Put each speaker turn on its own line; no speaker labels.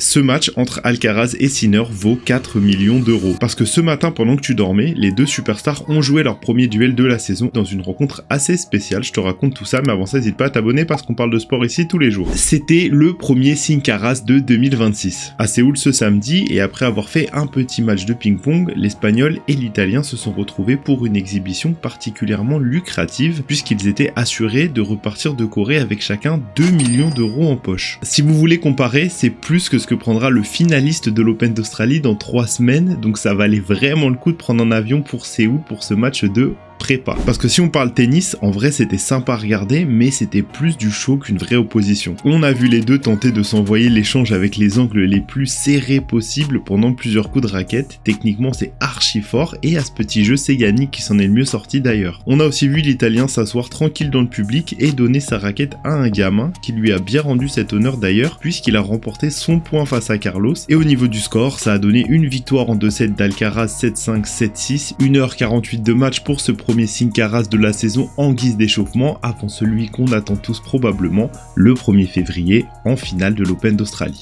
Ce match entre Alcaraz et Sinner vaut 4 millions d'euros. Parce que ce matin, pendant que tu dormais, les deux superstars ont joué leur premier duel de la saison dans une rencontre assez spéciale. Je te raconte tout ça, mais avant ça, n'hésite pas à t'abonner parce qu'on parle de sport ici tous les jours. C'était le premier Sincaras de 2026. À Séoul ce samedi, et après avoir fait un petit match de ping-pong, l'Espagnol et l'Italien se sont retrouvés pour une exhibition particulièrement lucrative, puisqu'ils étaient assurés de repartir de Corée avec chacun 2 millions d'euros en poche. Si vous voulez comparer, c'est plus que ce que prendra le finaliste de l'Open d'Australie dans 3 semaines, donc ça valait vraiment le coup de prendre un avion pour Séoul pour ce match de prépa. Parce que si on parle tennis, en vrai c'était sympa à regarder, mais c'était plus du show qu'une vraie opposition. On a vu les deux tenter de s'envoyer l'échange avec les angles les plus serrés possibles pendant plusieurs coups de raquette. Techniquement c'est archi fort, et à ce petit jeu c'est Yannick qui s'en est le mieux sorti d'ailleurs. On a aussi vu l'Italien s'asseoir tranquille dans le public et donner sa raquette à un gamin, qui lui a bien rendu cet honneur d'ailleurs, puisqu'il a remporté son point face à Carlos. Et au niveau du score, ça a donné une victoire en 2-7 d'Alcaraz 7-5, 7-6, 1h48 de match pour ce premier Sincaras de la saison en guise d'échauffement avant celui qu'on attend tous probablement le 1er février en finale de l'Open d'Australie.